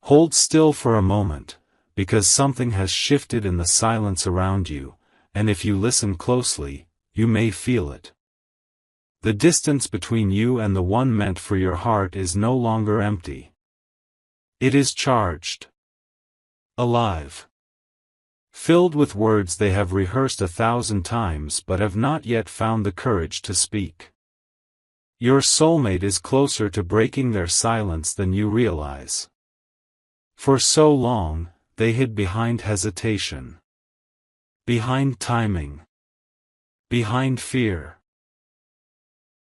Hold still for a moment, because something has shifted in the silence around you, and if you listen closely, you may feel it. The distance between you and the one meant for your heart is no longer empty. It is charged. Alive. Filled with words they have rehearsed 1,000 times but have not yet found the courage to speak. Your soulmate is closer to breaking their silence than you realize. For so long, they hid behind hesitation. Behind timing. Behind fear.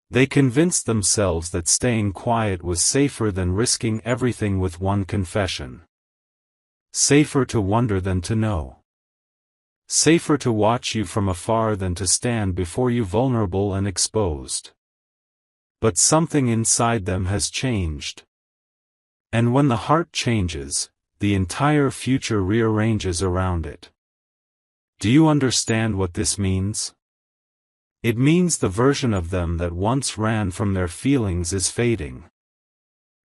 They convinced themselves that staying quiet was safer than risking everything with one confession. Safer to wonder than to know. Safer to watch you from afar than to stand before you vulnerable and exposed. But something inside them has changed. And when the heart changes, the entire future rearranges around it. Do you understand what this means? It means the version of them that once ran from their feelings is fading.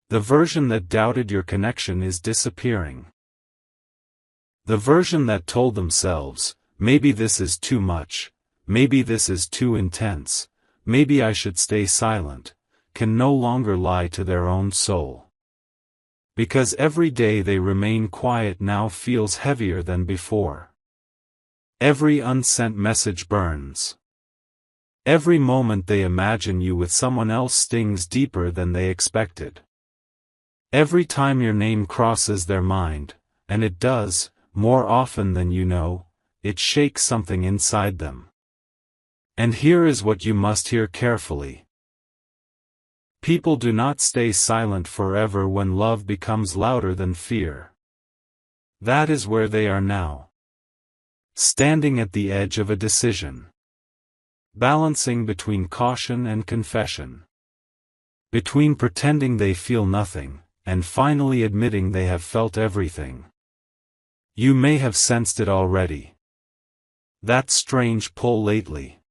The version that doubted your connection is disappearing. The version that told themselves, maybe this is too much, maybe this is too intense, maybe I should stay silent, can no longer lie to their own soul. Because every day they remain quiet now feels heavier than before. Every unsent message burns. Every moment they imagine you with someone else stings deeper than they expected. Every time your name crosses their mind, and it does, more often than you know, it shakes something inside them. And here is what you must hear carefully. People do not stay silent forever when love becomes louder than fear. That is where they are now. Standing at the edge of a decision. Balancing between caution and confession. Between pretending they feel nothing, and finally admitting they have felt everything. You may have sensed it already. That strange pull lately.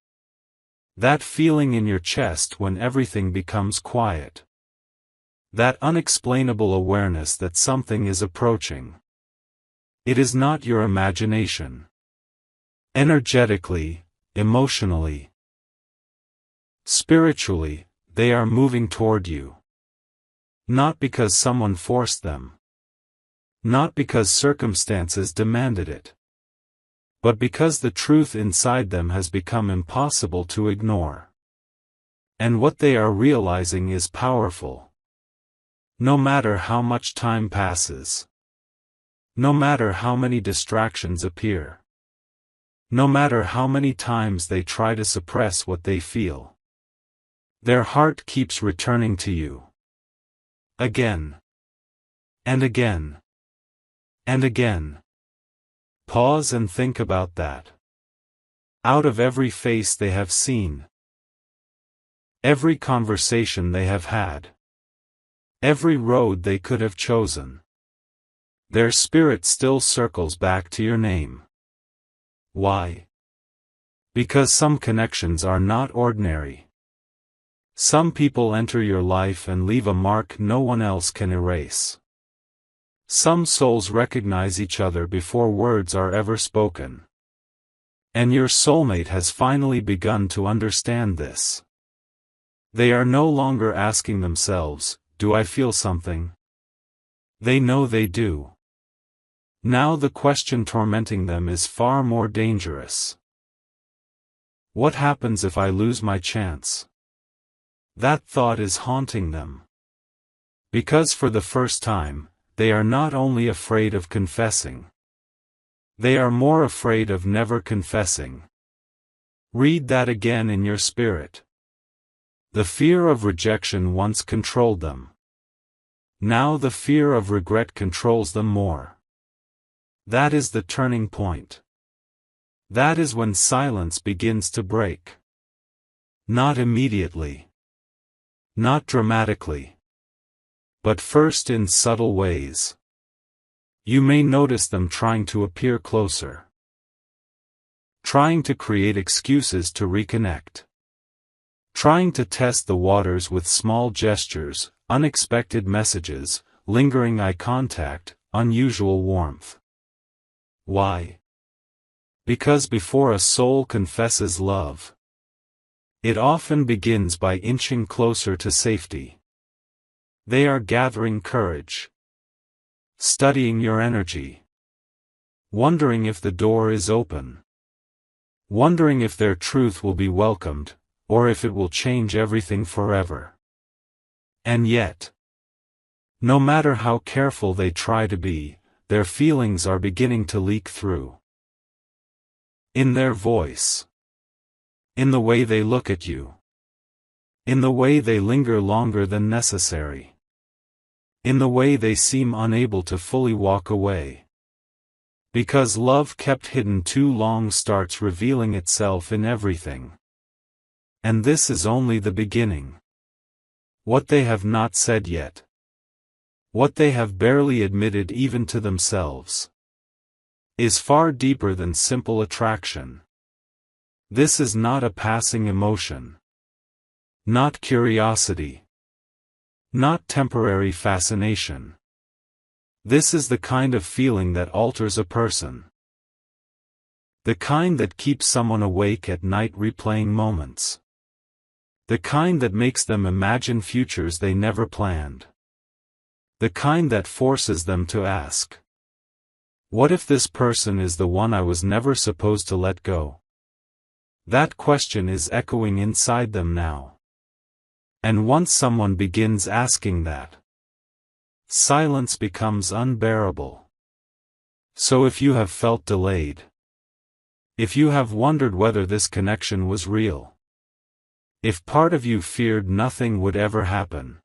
That feeling in your chest when everything becomes quiet. That unexplainable awareness that something is approaching. It is not your imagination. Energetically, emotionally, spiritually, they are moving toward you. Not because someone forced them. Not because circumstances demanded it. But because the truth inside them has become impossible to ignore. And what they are realizing is powerful. No matter how much time passes. No matter how many distractions appear. No matter how many times they try to suppress what they feel. Their heart keeps returning to you. Again. And again. And again. Pause and think about that. Out of every face they have seen. Every conversation they have had. Every road they could have chosen. Their spirit still circles back to your name. Why? Because some connections are not ordinary. Some people enter your life and leave a mark no one else can erase. Some souls recognize each other before words are ever spoken. And your soulmate has finally begun to understand this. They are no longer asking themselves, do I feel something? They know they do. Now the question tormenting them is far more dangerous. What happens if I lose my chance? That thought is haunting them. Because for the first time, they are not only afraid of confessing. They are more afraid of never confessing. Read that again in your spirit. The fear of rejection once controlled them. Now the fear of regret controls them more. That is the turning point. That is when silence begins to break. Not immediately. Not dramatically. But first in subtle ways. You may notice them trying to appear closer. Trying to create excuses to reconnect. Trying to test the waters with small gestures, unexpected messages, lingering eye contact, unusual warmth. Why? Because before a soul confesses love, it often begins by inching closer to safety. They are gathering courage, studying your energy, wondering if the door is open, wondering if their truth will be welcomed, or if it will change everything forever. And yet, no matter how careful they try to be, their feelings are beginning to leak through. In their voice, in the way they look at you, in the way they linger longer than necessary, in the way they seem unable to fully walk away. Because love kept hidden too long starts revealing itself in everything. And this is only the beginning. What they have not said yet, what they have barely admitted even to themselves, is far deeper than simple attraction. This is not a passing emotion, not curiosity, not temporary fascination. This is the kind of feeling that alters a person. The kind that keeps someone awake at night replaying moments. The kind that makes them imagine futures they never planned. The kind that forces them to ask, what if this person is the one I was never supposed to let go? That question is echoing inside them now. And once someone begins asking that, silence becomes unbearable. So if you have felt delayed, if you have wondered whether this connection was real, if part of you feared nothing would ever happen,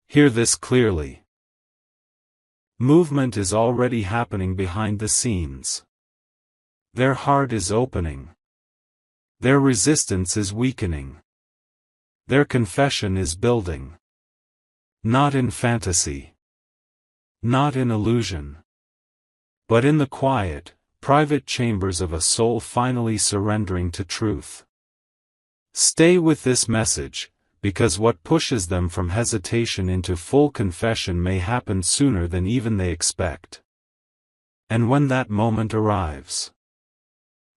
hear this clearly. Movement is already happening behind the scenes. Their heart is opening. Their resistance is weakening. Their confession is building. Not in fantasy, not in illusion, but in the quiet, private chambers of a soul finally surrendering to truth. Stay with this message, because what pushes them from hesitation into full confession may happen sooner than even they expect. And when that moment arrives,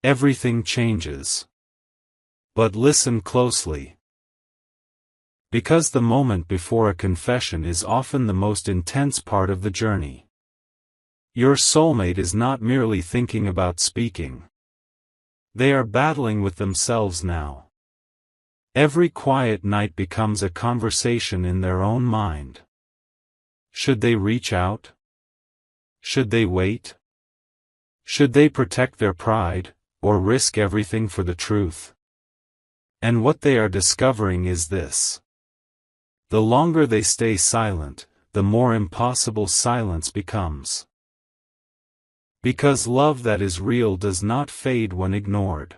everything changes. But listen closely. Because the moment before a confession is often the most intense part of the journey. Your soulmate is not merely thinking about speaking. They are battling with themselves now. Every quiet night becomes a conversation in their own mind. Should they reach out? Should they wait? Should they protect their pride, or risk everything for the truth? And what they are discovering is this. The longer they stay silent, the more impossible silence becomes. Because love that is real does not fade when ignored.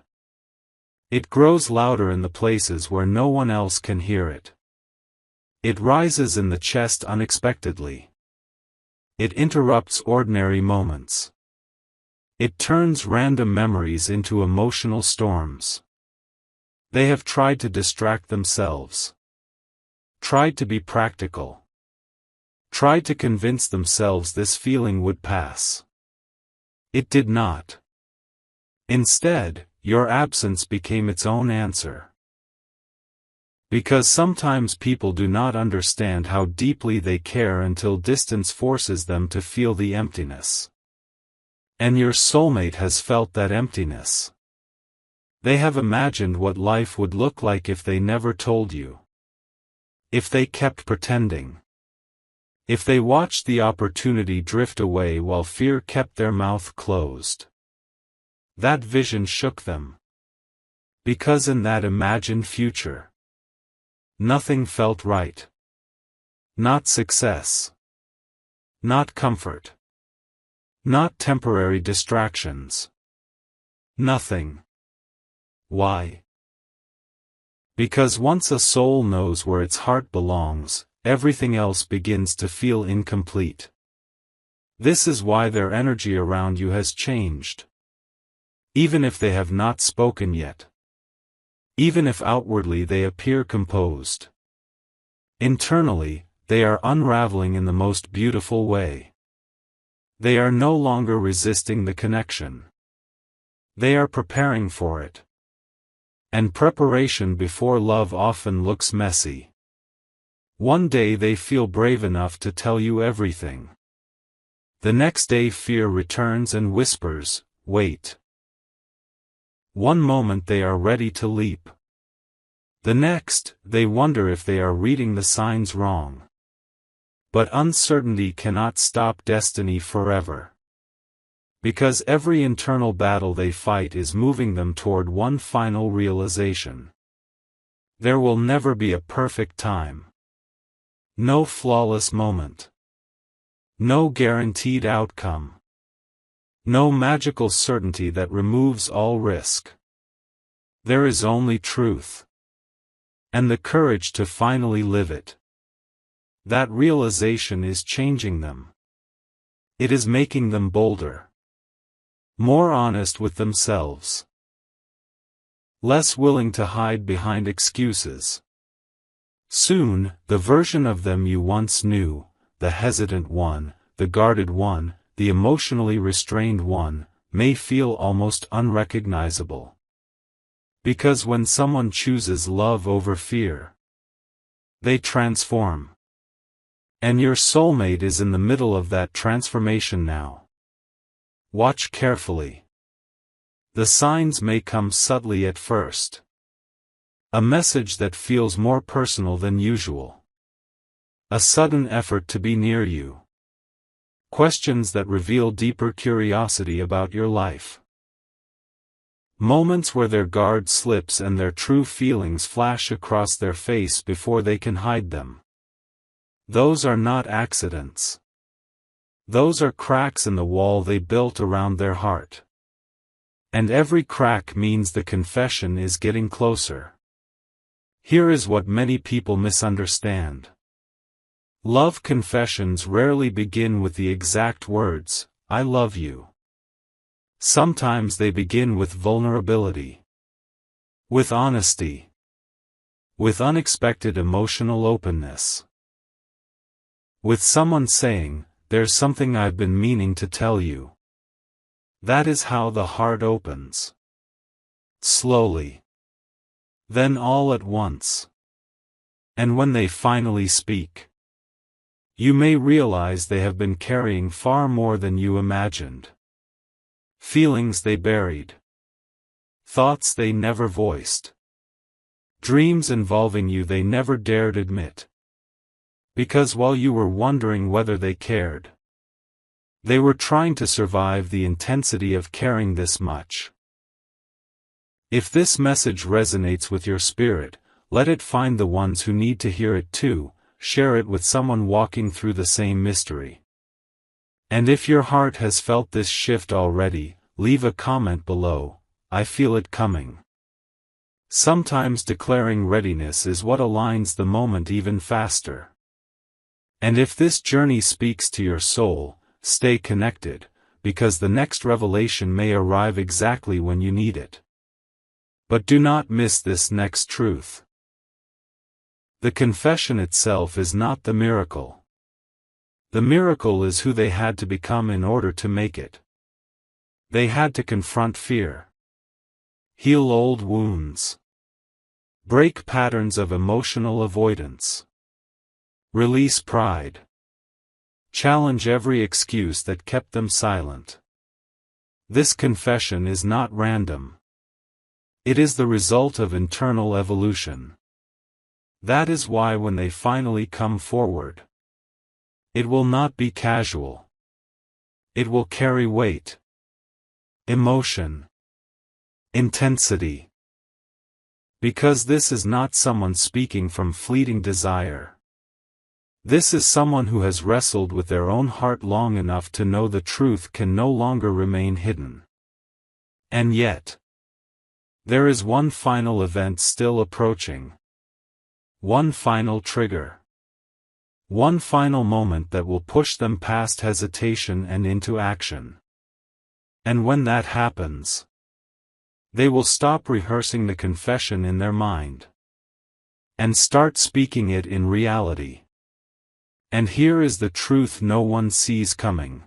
It grows louder in the places where no one else can hear it. It rises in the chest unexpectedly. It interrupts ordinary moments. It turns random memories into emotional storms. They have tried to distract themselves. Tried to be practical. Tried to convince themselves this feeling would pass. It did not. Instead, your absence became its own answer. Because sometimes people do not understand how deeply they care until distance forces them to feel the emptiness. And your soulmate has felt that emptiness. They have imagined what life would look like if they never told you. If they kept pretending. If they watched the opportunity drift away while fear kept their mouth closed. That vision shook them. Because in that imagined future, nothing felt right. Not success. Not comfort. Not temporary distractions. Nothing. Why? Because once a soul knows where its heart belongs, everything else begins to feel incomplete. This is why their energy around you has changed. Even if they have not spoken yet. Even if outwardly they appear composed. Internally, they are unraveling in the most beautiful way. They are no longer resisting the connection. They are preparing for it. And preparation before love often looks messy. One day they feel brave enough to tell you everything. The next day fear returns and whispers, "Wait." One moment they are ready to leap. The next, they wonder if they are reading the signs wrong. But uncertainty cannot stop destiny forever. Because every internal battle they fight is moving them toward one final realization. There will never be a perfect time. No flawless moment. No guaranteed outcome. No magical certainty that removes all risk. There is only truth. And the courage to finally live it. That realization is changing them. It is making them bolder. More honest with themselves. Less willing to hide behind excuses. Soon, the version of them you once knew, the hesitant one, the guarded one, the emotionally restrained one, may feel almost unrecognizable. Because when someone chooses love over fear, they transform. And your soulmate is in the middle of that transformation now. Watch carefully. The signs may come subtly at first. A message that feels more personal than usual. A sudden effort to be near you. Questions that reveal deeper curiosity about your life. Moments where their guard slips and their true feelings flash across their face before they can hide them. Those are not accidents. Those are cracks in the wall they built around their heart. And every crack means the confession is getting closer. Here is what many people misunderstand. Love confessions rarely begin with the exact words, "I love you." Sometimes they begin with vulnerability. With honesty. With unexpected emotional openness. With someone saying, "There's something I've been meaning to tell you." That is how the heart opens. Slowly. Then all at once. And when they finally speak, you may realize they have been carrying far more than you imagined. Feelings they buried. Thoughts they never voiced. Dreams involving you they never dared admit. Because while you were wondering whether they cared, they were trying to survive the intensity of caring this much. If this message resonates with your spirit, let it find the ones who need to hear it too. Share it with someone walking through the same mystery. And if your heart has felt this shift already, leave a comment below, "I feel it coming." Sometimes declaring readiness is what aligns the moment even faster. And if this journey speaks to your soul, stay connected, because the next revelation may arrive exactly when you need it. But do not miss this next truth. The confession itself is not the miracle. The miracle is who they had to become in order to make it. They had to confront fear. Heal old wounds. Break patterns of emotional avoidance. Release pride. Challenge every excuse that kept them silent. This confession is not random. It is the result of internal evolution. That is why when they finally come forward, it will not be casual. It will carry weight, emotion, intensity. Because this is not someone speaking from fleeting desire. This is someone who has wrestled with their own heart long enough to know the truth can no longer remain hidden. And yet, there is one final event still approaching. One final trigger. One final moment that will push them past hesitation and into action. And when that happens, they will stop rehearsing the confession in their mind and start speaking it in reality. And here is the truth no one sees coming.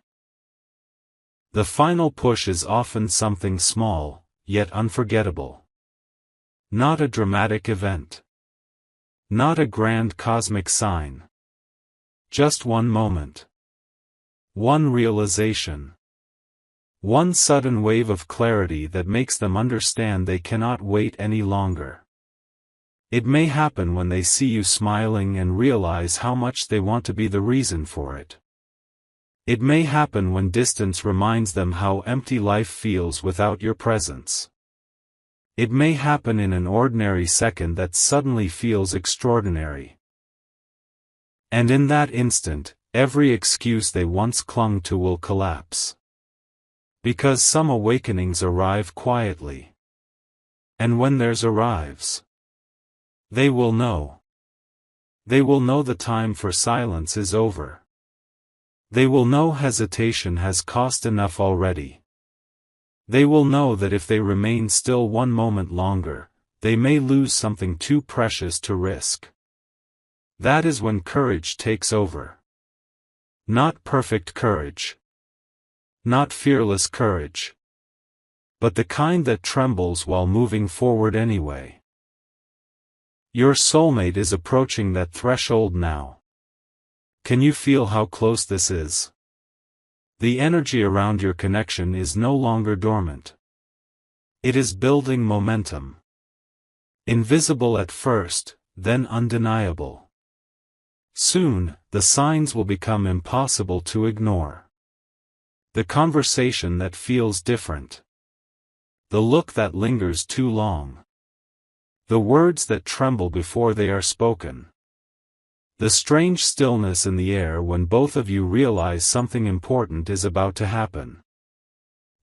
The final push is often something small, yet unforgettable. Not a dramatic event. Not a grand cosmic sign. Just one moment. One realization. One sudden wave of clarity that makes them understand they cannot wait any longer. It may happen when they see you smiling and realize how much they want to be the reason for it. It may happen when distance reminds them how empty life feels without your presence. It may happen in an ordinary second that suddenly feels extraordinary. And in that instant, every excuse they once clung to will collapse. Because some awakenings arrive quietly. And when theirs arrives, they will know. They will know the time for silence is over. They will know hesitation has cost enough already. They will know that if they remain still one moment longer, they may lose something too precious to risk. That is when courage takes over. Not perfect courage. Not fearless courage. But the kind that trembles while moving forward anyway. Your soulmate is approaching that threshold now. Can you feel how close this is? The energy around your connection is no longer dormant. It is building momentum. Invisible at first, then undeniable. Soon, the signs will become impossible to ignore. The conversation that feels different. The look that lingers too long. The words that tremble before they are spoken. The strange stillness in the air when both of you realize something important is about to happen.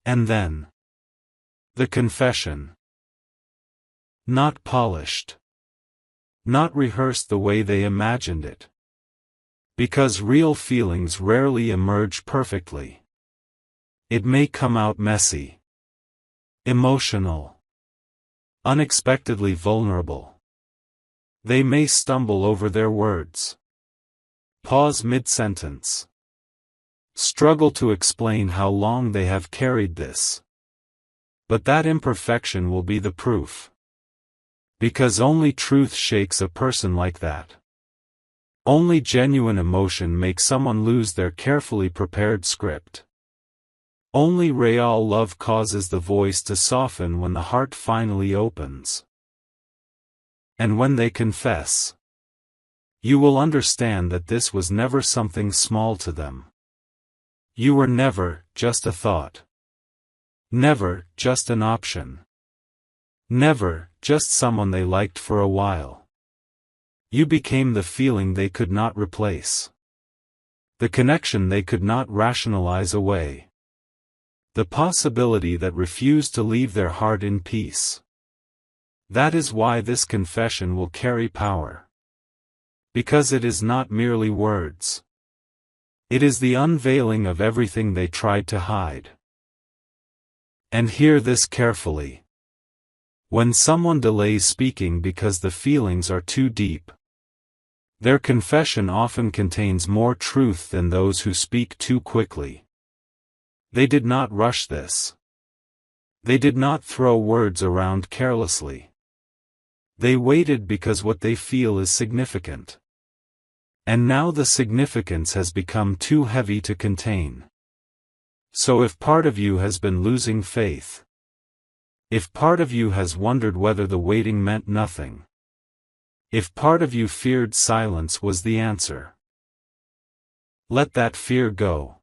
And then, the confession. Not polished. Not rehearsed the way they imagined it. Because real feelings rarely emerge perfectly. It may come out messy. Emotional. Unexpectedly vulnerable. They may stumble over their words. Pause mid-sentence. Struggle to explain how long they have carried this. But that imperfection will be the proof. Because only truth shakes a person like that. Only genuine emotion makes someone lose their carefully prepared script. Only real love causes the voice to soften when the heart finally opens. And when they confess, you will understand that this was never something small to them. You were never just a thought. Never just an option. Never just someone they liked for a while. You became the feeling they could not replace. The connection they could not rationalize away. The possibility that refused to leave their heart in peace. That is why this confession will carry power. Because it is not merely words. It is the unveiling of everything they tried to hide. And hear this carefully. When someone delays speaking because the feelings are too deep, their confession often contains more truth than those who speak too quickly. They did not rush this. They did not throw words around carelessly. They waited because what they feel is significant. And now the significance has become too heavy to contain. So if part of you has been losing faith, if part of you has wondered whether the waiting meant nothing, if part of you feared silence was the answer, let that fear go.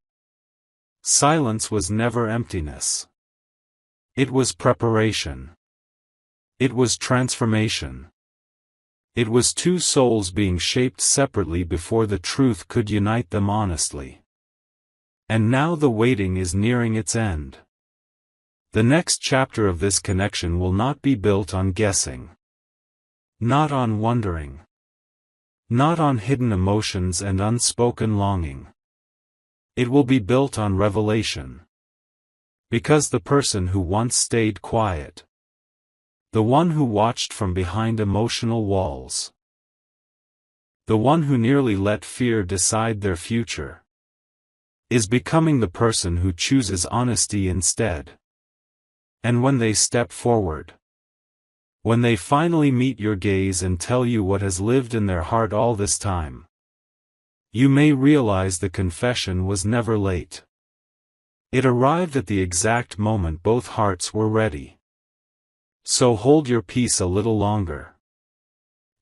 Silence was never emptiness. It was preparation. It was transformation. It was two souls being shaped separately before the truth could unite them honestly. And now the waiting is nearing its end. The next chapter of this connection will not be built on guessing. Not on wondering. Not on hidden emotions and unspoken longing. It will be built on revelation. Because the person who once stayed quiet, the one who watched from behind emotional walls, the one who nearly let fear decide their future, is becoming the person who chooses honesty instead. And when they step forward, when they finally meet your gaze and tell you what has lived in their heart all this time, you may realize the confession was never late. It arrived at the exact moment both hearts were ready. So hold your peace a little longer.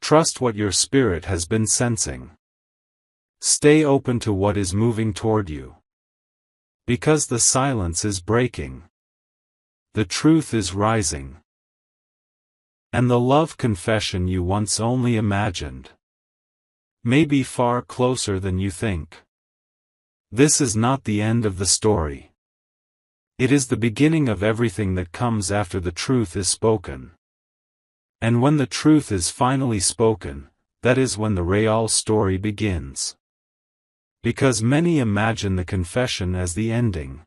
Trust what your spirit has been sensing. Stay open to what is moving toward you. Because the silence is breaking. The truth is rising. And the love confession you once only imagined may be far closer than you think. This is not the end of the story. It is the beginning of everything that comes after the truth is spoken. And when the truth is finally spoken, that is when the real story begins. Because many imagine the confession as the ending,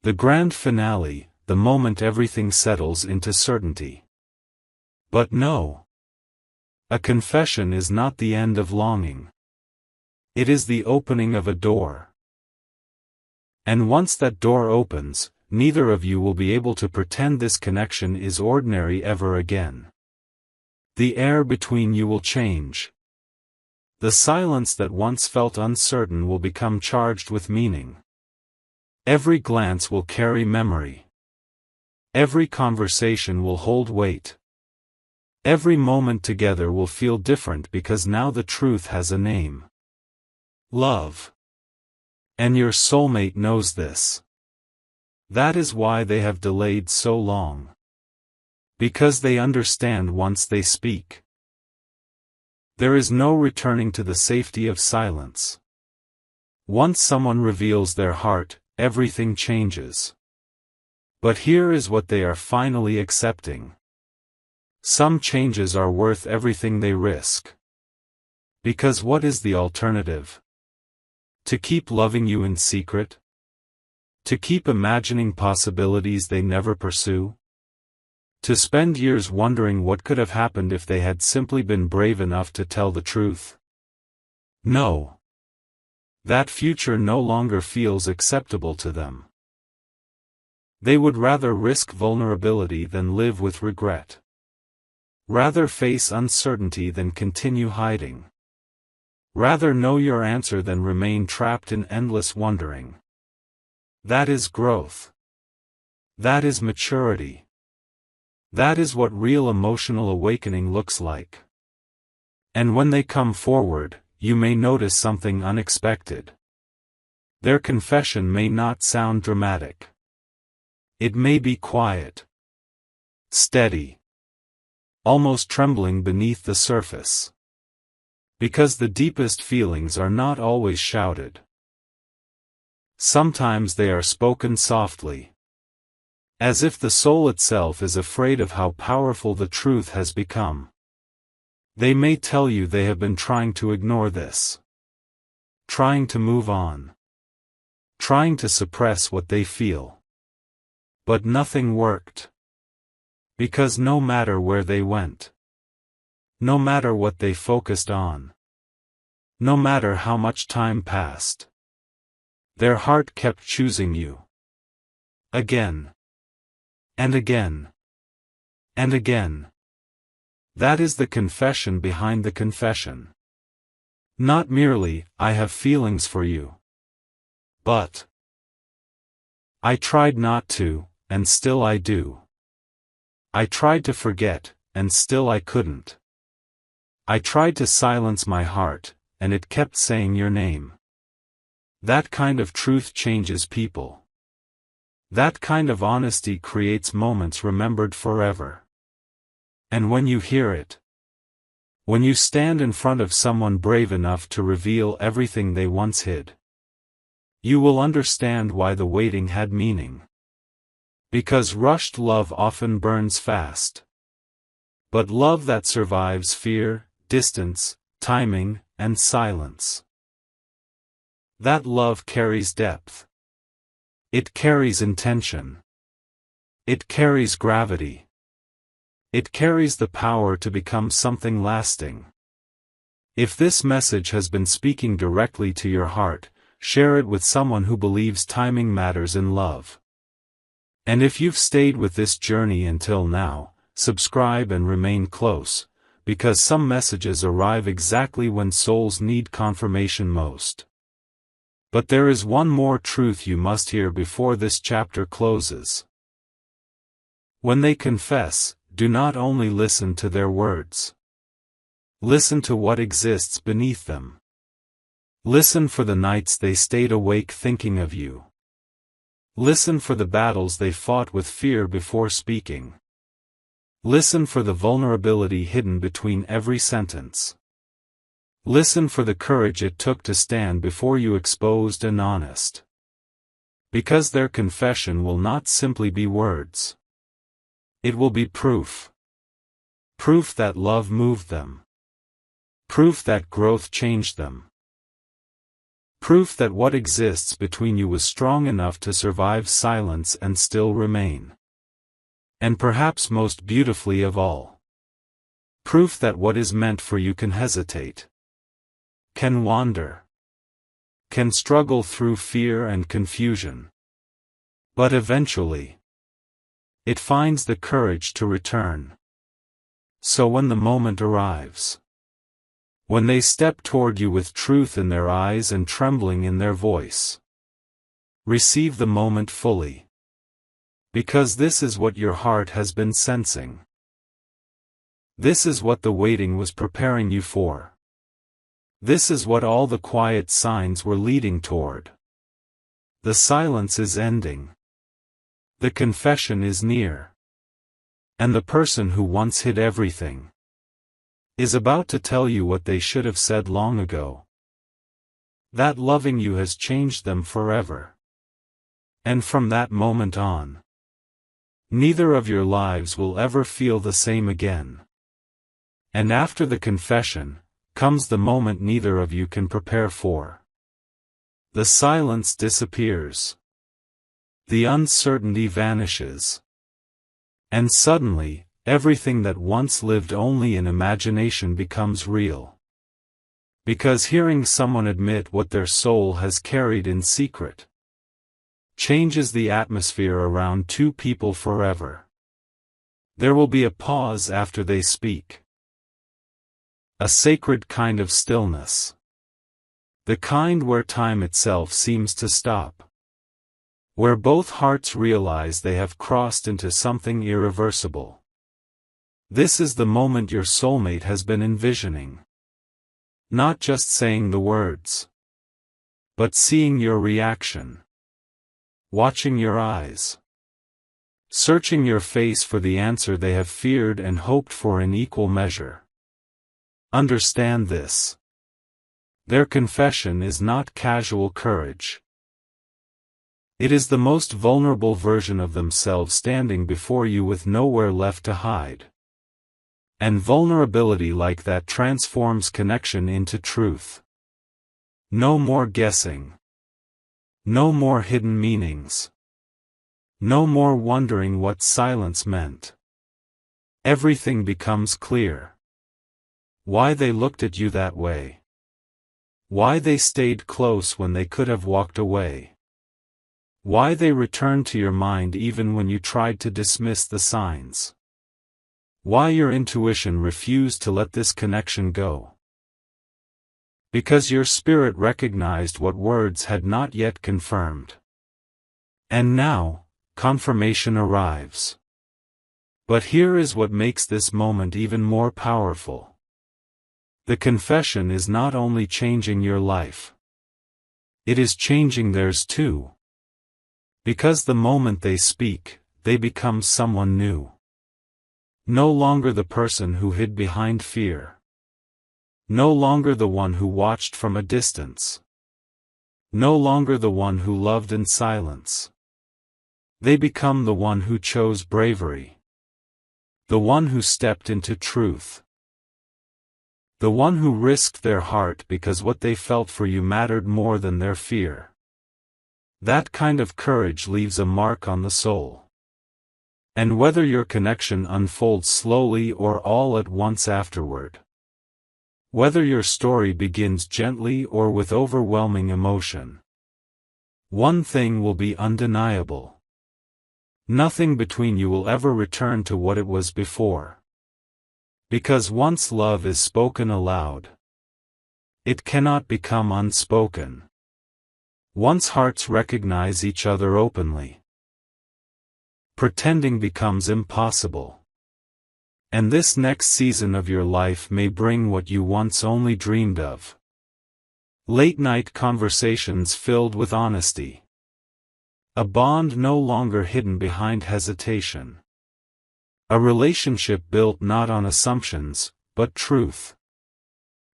the grand finale, the moment everything settles into certainty. But no. A confession is not the end of longing. It is the opening of a door. And once that door opens, neither of you will be able to pretend this connection is ordinary ever again. The air between you will change. The silence that once felt uncertain will become charged with meaning. Every glance will carry memory. Every conversation will hold weight. Every moment together will feel different because now the truth has a name. Love. And your soulmate knows this. That is why they have delayed so long. Because they understand once they speak, there is no returning to the safety of silence. Once someone reveals their heart, everything changes. But here is what they are finally accepting. Some changes are worth everything they risk. Because what is the alternative? To keep loving you in secret? To keep imagining possibilities they never pursue? To spend years wondering what could have happened if they had simply been brave enough to tell the truth? No. That future no longer feels acceptable to them. They would rather risk vulnerability than live with regret. Rather face uncertainty than continue hiding. Rather know your answer than remain trapped in endless wondering. That is growth. That is maturity. That is what real emotional awakening looks like. And when they come forward, you may notice something unexpected. Their confession may not sound dramatic. It may be quiet, steady, almost trembling beneath the surface. Because the deepest feelings are not always shouted. Sometimes they are spoken softly. As if the soul itself is afraid of how powerful the truth has become. They may tell you they have been trying to ignore this. Trying to move on. Trying to suppress what they feel. But nothing worked. Because no matter where they went, no matter what they focused on, no matter how much time passed, their heart kept choosing you. Again. And again. And again. That is the confession behind the confession. Not merely, I have feelings for you. But I tried not to, and still I do. I tried to forget, and still I couldn't. I tried to silence my heart, and it kept saying your name. That kind of truth changes people. That kind of honesty creates moments remembered forever. And when you hear it, when you stand in front of someone brave enough to reveal everything they once hid, you will understand why the waiting had meaning. Because rushed love often burns fast. But love that survives fear, distance, timing, and silence. That love carries depth. It carries intention. It carries gravity. It carries the power to become something lasting. If this message has been speaking directly to your heart, share it with someone who believes timing matters in love. And if you've stayed with this journey until now, subscribe and remain close, because some messages arrive exactly when souls need confirmation most. But there is one more truth you must hear before this chapter closes. When they confess, do not only listen to their words. Listen to what exists beneath them. Listen for the nights they stayed awake thinking of you. Listen for the battles they fought with fear before speaking. Listen for the vulnerability hidden between every sentence. Listen for the courage it took to stand before you exposed and honest. Because their confession will not simply be words. It will be proof. Proof that love moved them. Proof that growth changed them. Proof that what exists between you was strong enough to survive silence and still remain. And perhaps most beautifully of all, proof that what is meant for you can hesitate, can wander, can struggle through fear and confusion. But eventually, it finds the courage to return. So when the moment arrives, when they step toward you with truth in their eyes and trembling in their voice, receive the moment fully. Because this is what your heart has been sensing. This is what the waiting was preparing you for. This is what all the quiet signs were leading toward. The silence is ending. The confession is near. And the person who once hid everything is about to tell you what they should have said long ago. That loving you has changed them forever. And from that moment on, neither of your lives will ever feel the same again. And after the confession, comes the moment neither of you can prepare for. The silence disappears. The uncertainty vanishes. And suddenly, everything that once lived only in imagination becomes real. Because hearing someone admit what their soul has carried in secret changes the atmosphere around two people forever. There will be a pause after they speak. A sacred kind of stillness. The kind where time itself seems to stop. Where both hearts realize they have crossed into something irreversible. This is the moment your soulmate has been envisioning. Not just saying the words, but seeing your reaction. Watching your eyes. Searching your face for the answer they have feared and hoped for in equal measure. Understand this. Their confession is not casual courage. It is the most vulnerable version of themselves standing before you with nowhere left to hide. And vulnerability like that transforms connection into truth. No more guessing. No more hidden meanings. No more wondering what silence meant. Everything becomes clear. Why they looked at you that way. Why they stayed close when they could have walked away. Why they returned to your mind even when you tried to dismiss the signs. Why your intuition refused to let this connection go. Because your spirit recognized what words had not yet confirmed. And now, confirmation arrives. But here is what makes this moment even more powerful. The confession is not only changing your life. It is changing theirs too. Because the moment they speak, they become someone new. No longer the person who hid behind fear. No longer the one who watched from a distance. No longer the one who loved in silence. They become the one who chose bravery. The one who stepped into truth. The one who risked their heart because what they felt for you mattered more than their fear. That kind of courage leaves a mark on the soul. And whether your connection unfolds slowly or all at once afterward, Whether your story begins gently or with overwhelming emotion, one thing will be undeniable. Nothing between you will ever return to what it was before. Because once love is spoken aloud, it cannot become unspoken. Once hearts recognize each other openly, pretending becomes impossible. And this next season of your life may bring what you once only dreamed of. Late-night conversations filled with honesty. A bond no longer hidden behind hesitation. A relationship built not on assumptions, but truth.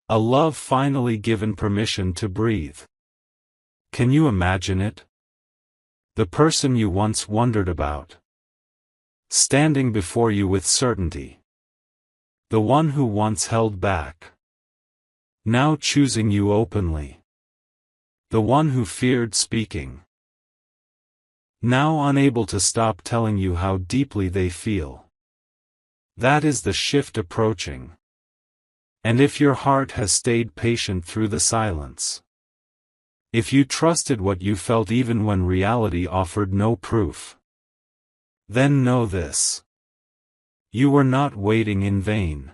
A love finally given permission to breathe. Can you imagine it? The person you once wondered about, standing before you with certainty. The one who once held back, now choosing you openly. The one who feared speaking, now unable to stop telling you how deeply they feel. That is the shift approaching. And if your heart has stayed patient through the silence, if you trusted what you felt even when reality offered no proof, then know this. You were not waiting in vain.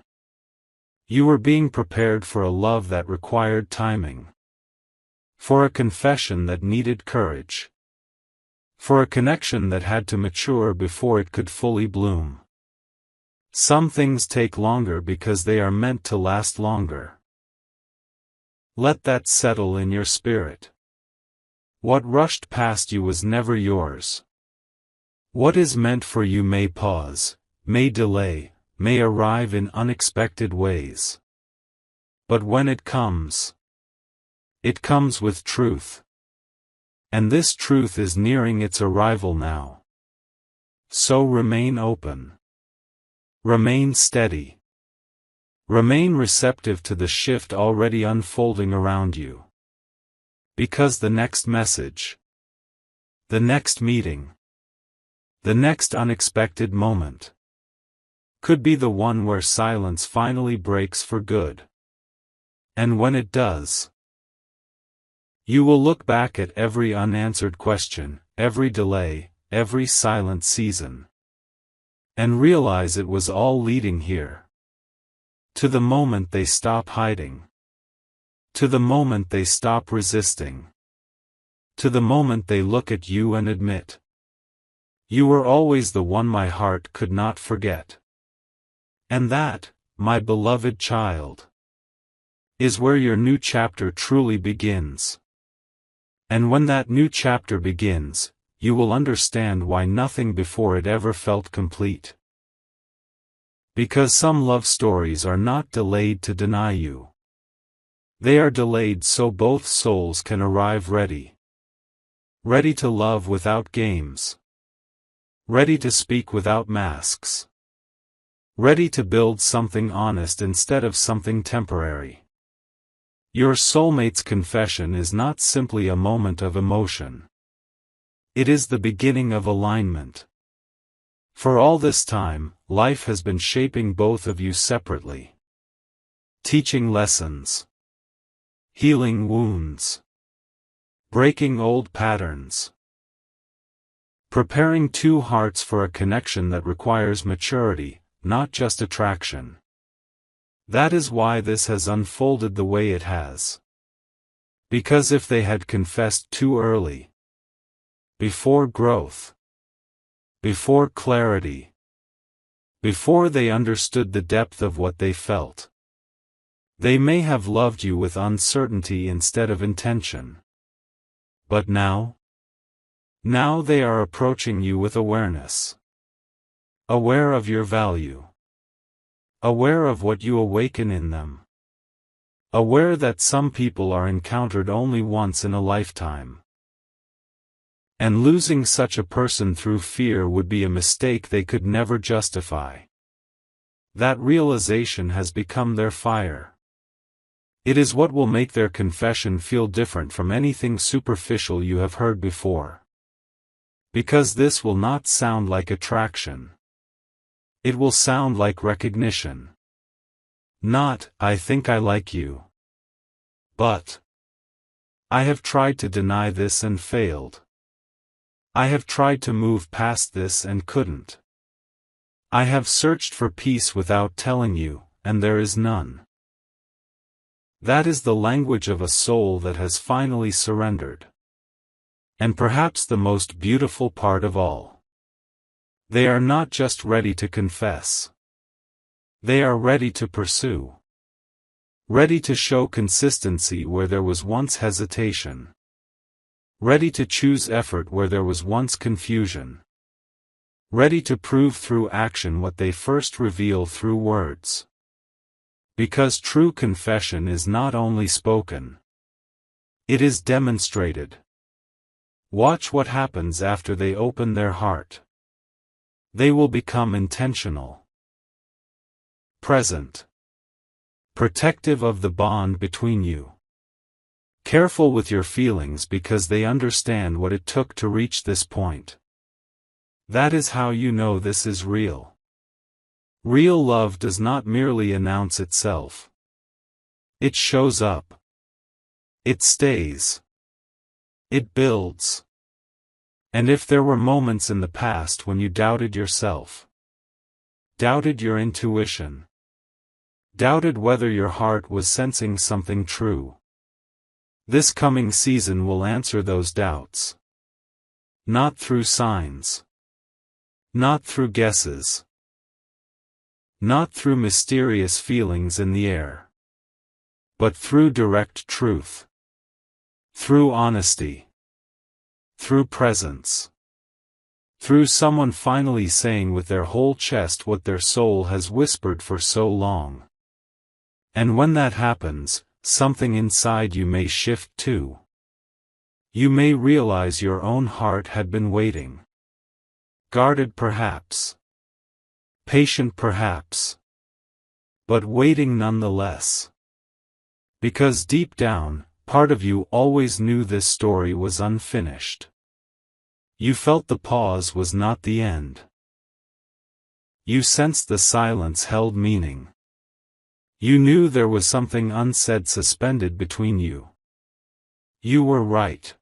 You were being prepared for a love that required timing. For a confession that needed courage. For a connection that had to mature before it could fully bloom. Some things take longer because they are meant to last longer. Let that settle in your spirit. What rushed past you was never yours. What is meant for you may pause, may delay, may arrive in unexpected ways. But when it comes with truth. And this truth is nearing its arrival now. So remain open. Remain steady. Remain receptive to the shift already unfolding around you. Because the next message, the next meeting, the next unexpected moment, could be the one where silence finally breaks for good. And when it does, you will look back at every unanswered question, every delay, every silent season, and realize it was all leading here. To the moment they stop hiding. To the moment they stop resisting. To the moment they look at you and admit, you were always the one my heart could not forget. And that, my beloved child, is where your new chapter truly begins. And when that new chapter begins, you will understand why nothing before it ever felt complete. Because some love stories are not delayed to deny you. They are delayed so both souls can arrive ready. Ready to love without games. Ready to speak without masks. Ready to build something honest instead of something temporary. Your soulmate's confession is not simply a moment of emotion. It is the beginning of alignment. For all this time, life has been shaping both of you separately. Teaching lessons. Healing wounds. Breaking old patterns. Preparing two hearts for a connection that requires maturity, not just attraction. That is why this has unfolded the way it has. Because if they had confessed too early, before growth, before clarity, before they understood the depth of what they felt, they may have loved you with uncertainty instead of intention. But now they are approaching you with awareness. Aware of your value. Aware of what you awaken in them. Aware that some people are encountered only once in a lifetime. And losing such a person through fear would be a mistake they could never justify. That realization has become their fire. It is what will make their confession feel different from anything superficial you have heard before. Because this will not sound like attraction. It will sound like recognition. Not, I think I like you. But I have tried to deny this and failed. I have tried to move past this and couldn't. I have searched for peace without telling you, and there is none. That is the language of a soul that has finally surrendered. And perhaps the most beautiful part of all. They are not just ready to confess. They are ready to pursue. Ready to show consistency where there was once hesitation. Ready to choose effort where there was once confusion. Ready to prove through action what they first reveal through words. Because true confession is not only spoken. It is demonstrated. Watch what happens after they open their heart. They will become intentional. Present. Protective of the bond between you. Careful with your feelings because they understand what it took to reach this point. That is how you know this is real. Real love does not merely announce itself. It shows up. It stays. It builds. And if there were moments in the past when you doubted yourself, doubted your intuition, doubted whether your heart was sensing something true, this coming season will answer those doubts. Not through signs. Not through guesses. Not through mysterious feelings in the air. But through direct truth. Through honesty. Through presence. Through someone finally saying with their whole chest what their soul has whispered for so long. And when that happens, something inside you may shift too. You may realize your own heart had been waiting. Guarded perhaps. Patient perhaps. But waiting nonetheless. Because deep down, part of you always knew this story was unfinished. You felt the pause was not the end. You sensed the silence held meaning. You knew there was something unsaid suspended between you. You were right.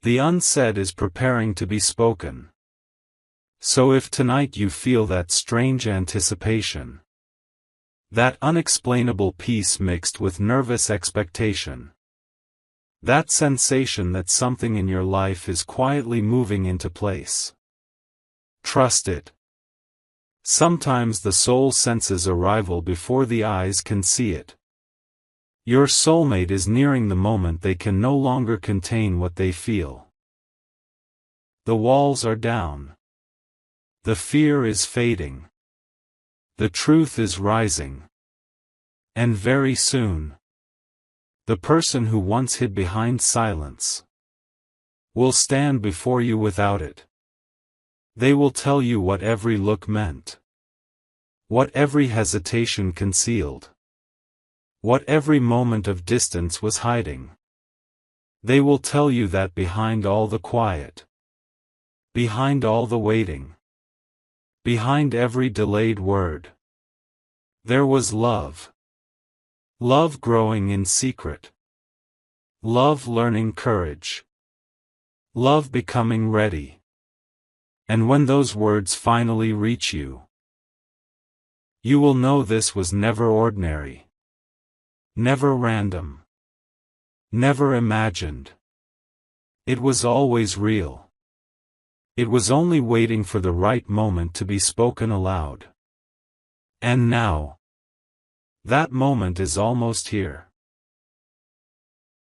The unsaid is preparing to be spoken. So if tonight you feel that strange anticipation, that unexplainable peace mixed with nervous expectation, that sensation that something in your life is quietly moving into place, trust it. Sometimes the soul senses arrival before the eyes can see it. Your soulmate is nearing the moment they can no longer contain what they feel. The walls are down. The fear is fading. The truth is rising. And very soon, the person who once hid behind silence will stand before you without it. They will tell you what every look meant. What every hesitation concealed. What every moment of distance was hiding. They will tell you that behind all the quiet, behind all the waiting, behind every delayed word, there was love. Love growing in secret. Love learning courage. Love becoming ready. And when those words finally reach you, you will know this was never ordinary. Never random. Never imagined. It was always real. It was only waiting for the right moment to be spoken aloud. And now, that moment is almost here.